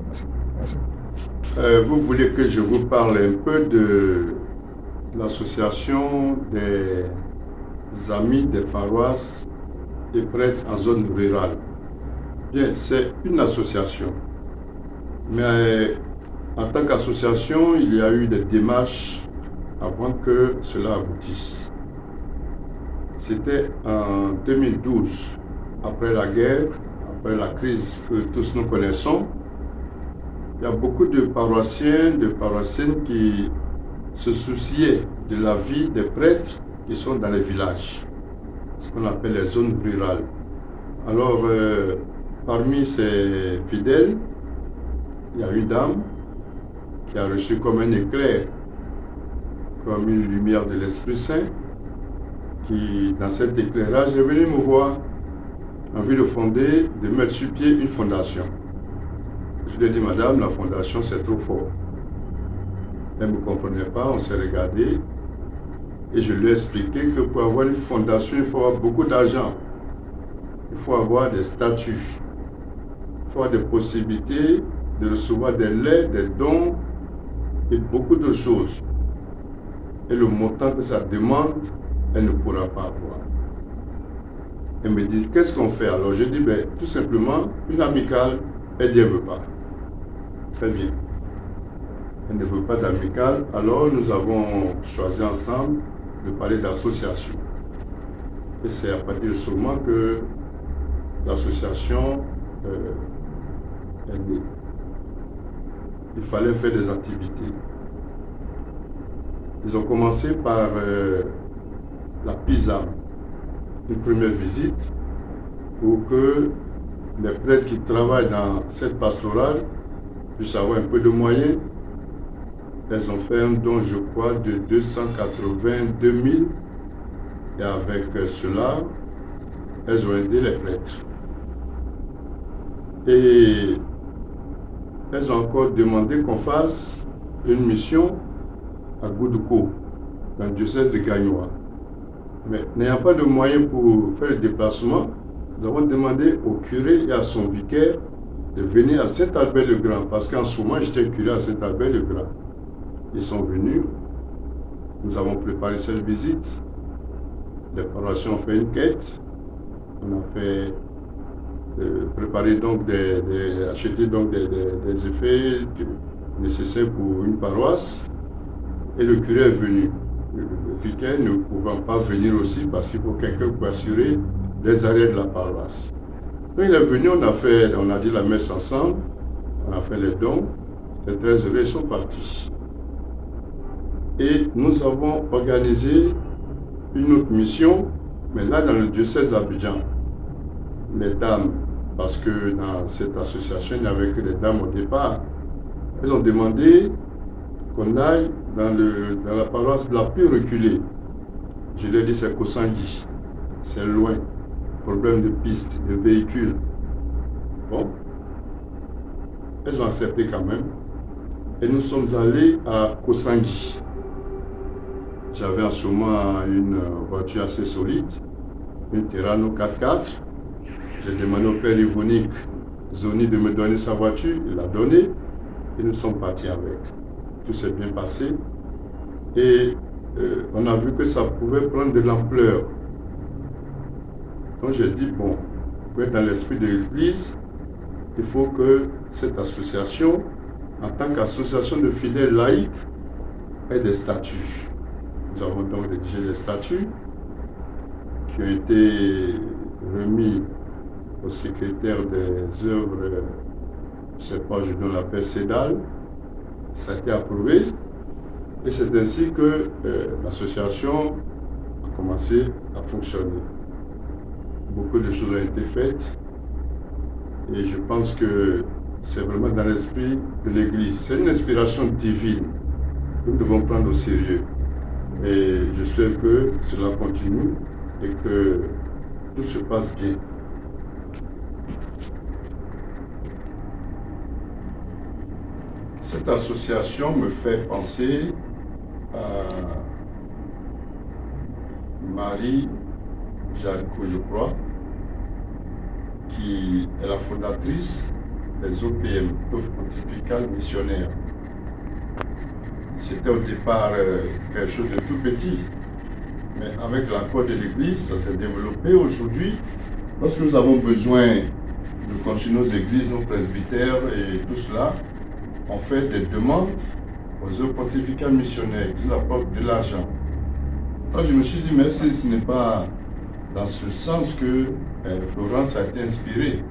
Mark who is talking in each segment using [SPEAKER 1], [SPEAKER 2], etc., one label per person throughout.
[SPEAKER 1] Merci. Merci.
[SPEAKER 2] Vous voulez que je vous parle un peu de l'association des amis des paroisses et prêtres en zone rurale. Bien, c'est une association, mais en tant qu'association, il y a eu des démarches avant que cela aboutisse. C'était en 2012, après la guerre, après la crise que tous nous connaissons. Il y a beaucoup de paroissiens, de paroissiennes qui se souciaient de la vie des prêtres qui sont dans les villages, ce qu'on appelle les zones rurales. Alors, parmi ces fidèles, il y a une dame qui a reçu comme un éclair, comme une lumière de l'Esprit Saint, qui, dans cet éclairage, est venue me voir en vue de mettre sur pied une fondation. Je lui ai dit, madame, la fondation, c'est trop fort. Elle ne me comprenait pas, on s'est regardé et je lui ai expliqué que pour avoir une fondation, il faut avoir beaucoup d'argent. Il faut avoir des statuts. Il faut avoir des possibilités de recevoir des legs, des dons et beaucoup de choses. Et le montant que ça demande, elle ne pourra pas avoir. Elle me dit, qu'est-ce qu'on fait? Alors je dis, ben, tout simplement, une amicale, elle dit, elle ne veut pas. Très bien. Elle ne veut pas d'amicale, alors nous avons choisi ensemble de parler d'association. Et c'est à partir de ce moment que l'association est née. Il fallait faire des activités. Ils ont commencé par la pizza, une première visite, pour que les prêtres qui travaillent dans cette pastorale puissent avoir un peu de moyens. Elles ont fait un don, je crois, de 282 000. Et avec cela, elles ont aidé les prêtres. Et elles ont encore demandé qu'on fasse une mission à Goudoukou, dans le diocèse de Gagnoa. Mais n'ayant pas de moyens pour faire le déplacement, nous avons demandé au curé et à son vicaire de venir à Saint-Albert-le-Grand, parce qu'en ce moment, j'étais curé à Saint-Albert-le-Grand. Ils sont venus, nous avons préparé cette visite, les paroissiens ont fait une quête, on a fait préparer donc acheter donc des effets nécessaires pour une paroisse, et le curé est venu. Le vicaire ne pouvant pas venir aussi parce qu'il faut quelqu'un pour assurer les arrêts de la paroisse. Donc il est venu, on a dit la messe ensemble, on a fait les dons, les très heureux, ils sont partis. Et nous avons organisé une autre mission, mais là dans le diocèse d'Abidjan. Les dames, parce que dans cette association, il n'y avait que des dames au départ, elles ont demandé qu'on aille dans la paroisse la plus reculée. Je leur ai dit, c'est Kosangui, c'est loin, problème de pistes, de véhicules. Bon, elles ont accepté quand même. Et nous sommes allés à Kosangui. J'avais en ce moment une voiture assez solide, une Terrano 4x4. J'ai demandé au père Yvonique Zoni de me donner sa voiture, il l'a donnée et nous sommes partis avec. Tout s'est bien passé et on a vu que ça pouvait prendre de l'ampleur. Donc j'ai dit, bon, pour être dans l'esprit de l'Église, il faut que cette association, en tant qu'association de fidèles laïcs, ait des statuts. Nous avons donc rédigé des statuts qui ont été remis au secrétaire des œuvres, je ne sais pas, je donne l'appel CEDAL. Ça a été approuvé et c'est ainsi que l'association a commencé à fonctionner. Beaucoup de choses ont été faites et je pense que c'est vraiment dans l'esprit de l'Église. C'est une inspiration divine que nous devons prendre au sérieux. Et je souhaite que cela continue et que tout se passe bien. Cette association me fait penser à Marie Jaricot, je crois, qui est la fondatrice les OPM, œuvres pontificales missionnaires. C'était au départ quelque chose de tout petit, mais avec l'accord de l'Église, ça s'est développé aujourd'hui. Lorsque nous avons besoin de construire nos églises, nos presbytères et tout cela, on fait des demandes aux œuvres pontificales missionnaires qui nous apportent de l'argent. Alors je me suis dit, mais ce n'est pas dans ce sens que Florence a été inspirée.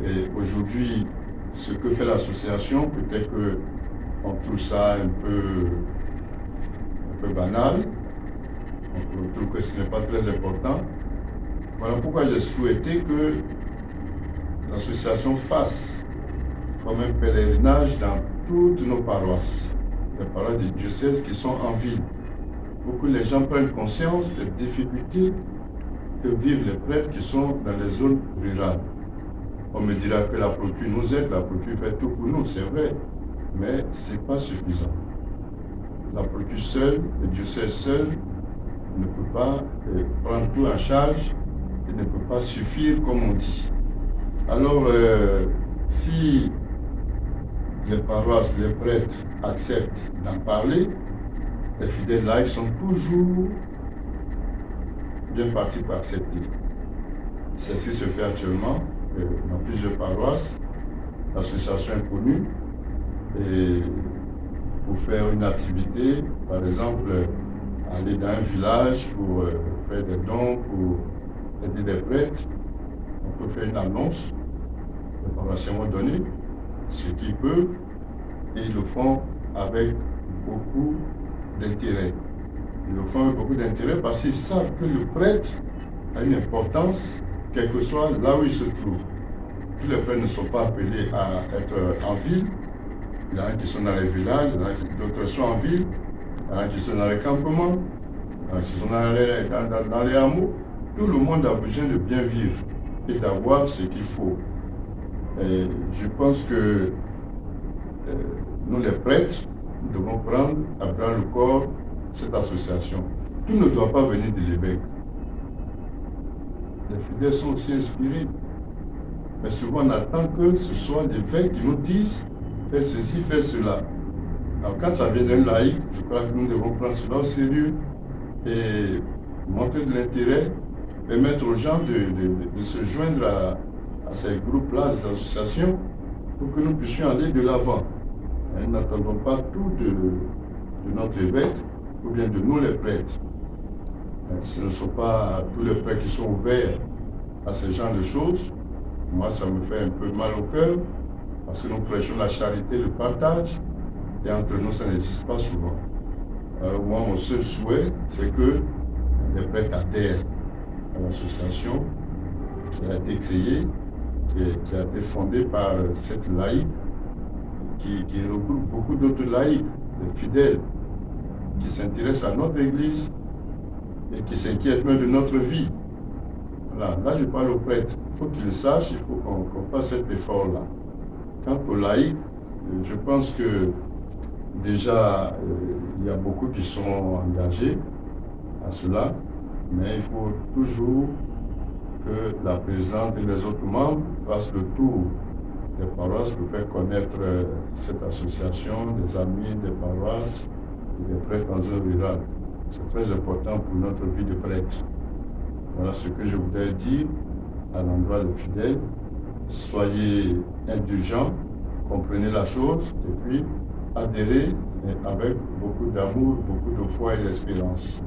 [SPEAKER 2] Et aujourd'hui, ce que fait l'association, peut-être qu'on trouve ça un peu banal, on trouve que ce n'est pas très important. Voilà pourquoi j'ai souhaité que l'association fasse comme un pèlerinage dans toutes nos paroisses, les paroisses du diocèse qui sont en ville, pour que les gens prennent conscience des difficultés que vivent les prêtres qui sont dans les zones rurales. On me dira que la procure nous aide, la procure fait tout pour nous, c'est vrai, mais ce n'est pas suffisant. La procure seule, le diocèse seul, ne peut pas prendre tout en charge et ne peut pas suffire, comme on dit. Alors, si les paroisses, les prêtres acceptent d'en parler, les fidèles laïcs sont toujours bien partis pour accepter. C'est ce qui se fait actuellement dans plusieurs paroisses. L'association est connue et pour faire une activité, par exemple, aller dans un village pour faire des dons, pour aider les prêtres, on peut faire une annonce. Les paroissiens vont donner ce qu'ils peuvent et ils le font avec beaucoup d'intérêt. Ils le font avec beaucoup d'intérêt parce qu'ils savent que le prêtre a une importance, quel que soit là où il se trouve. Tous les prêtres ne sont pas appelés à être en ville. Il y en a qui sont dans les villages, d'autres sont en ville, il y en a qui sont dans les campements, il y en a qui sont dans les hameaux. Tout le monde a besoin de bien vivre et d'avoir ce qu'il faut. Et je pense que nous, les prêtres, nous devons prendre à bras le corps cette association. Tout ne doit pas venir de l'évêque. Les fidèles sont aussi inspirés. Mais souvent, on attend que ce soit l'évêque qui nous dise fais ceci, fais cela. Alors, quand ça vient d'un laïc, je crois que nous devons prendre cela au sérieux et montrer de l'intérêt, permettre aux gens de se joindre à ces groupes-là, ces associations, pour que nous puissions aller de l'avant. Nous n'attendons pas tout de notre évêque ou bien de nous les prêtres. Ce ne sont pas tous les prêtres qui sont ouverts à ce genre de choses. Moi, ça me fait un peu mal au cœur parce que nous prêchons la charité, le partage et entre nous, ça n'existe pas souvent. Alors moi, mon seul souhait, c'est que les prêtres adhèrent à l'association qui a été créée, qui a été fondée par cette laïque qui regroupe beaucoup d'autres laïcs, des fidèles, qui s'intéressent à notre Église et qui s'inquiètent même de notre vie. Voilà. Là, je parle aux prêtres. Il faut qu'ils le sachent, il faut qu'on fasse cet effort-là. Quant aux laïcs, je pense que déjà, il y a beaucoup qui sont engagés à cela, mais il faut toujours que la présidente et les autres membres fassent le tour des paroisses pour faire connaître cette association, des amis des paroisses et des prêtres en zone rurale. C'est très important pour notre vie de prêtre. Voilà ce que je voudrais dire à l'endroit des fidèles. Soyez indulgents, comprenez la chose et puis adhérez avec beaucoup d'amour, beaucoup de foi et d'espérance.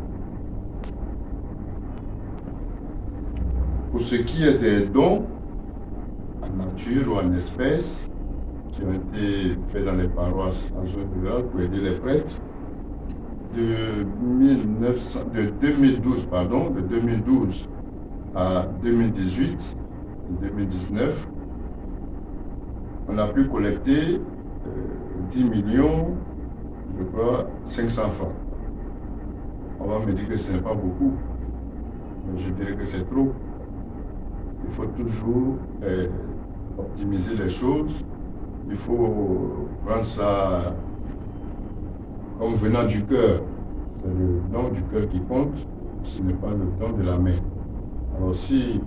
[SPEAKER 2] Pour ce qui est des dons, en nature ou en espèces, qui ont été faits dans les paroisses en zone rurale pour aider les prêtres, de 2012 à 2018 et 2019, on a pu collecter 10 millions, je crois, 500 francs. On va me dire que ce n'est pas beaucoup, mais je dirais que c'est trop. Il faut toujours optimiser les choses. Il faut prendre ça comme venant du cœur. C'est le don du cœur qui compte, ce n'est pas le don de la main. Alors si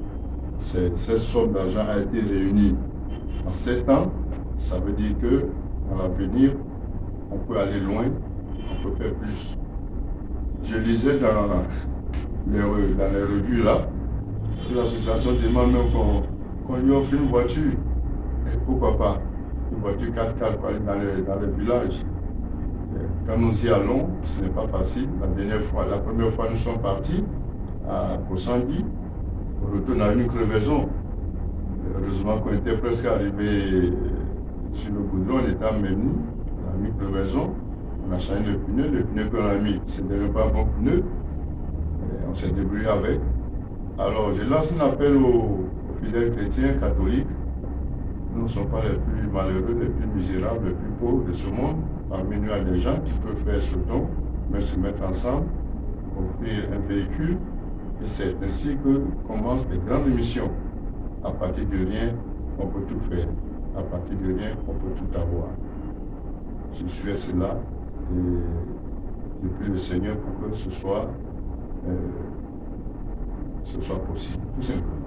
[SPEAKER 2] cette somme d'argent a été réunie En 7 ans, ça veut dire que à l'avenir, on peut aller loin, on peut faire plus. Je lisais dans les revues là, que l'association demande même qu'on lui offre une voiture. Et pourquoi pas une voiture 4x4 pour aller dans les villages. Et quand nous y allons, ce n'est pas facile. La première fois, nous sommes partis à Kossandi. Au retour, on a eu une crevaison. Heureusement qu'on était presque arrivé sur le goudron, on était à Memni, on a mis une crevaison, on a changé le pneu qu'on a mis, ce n'était même pas un bon pneu, et on s'est débrouillé avec. Alors je lance un appel aux fidèles chrétiens catholiques. Nous ne sommes pas les plus malheureux, les plus misérables, les plus pauvres de ce monde. Parmi nous, il y a des gens qui peuvent faire ce don, mais se mettre ensemble, offrir un véhicule, et c'est ainsi que commencent les grandes missions. À partir de rien, on peut tout faire. À partir de rien, on peut tout avoir. Je suis à cela et je prie le Seigneur pour que ce soit possible, tout simplement.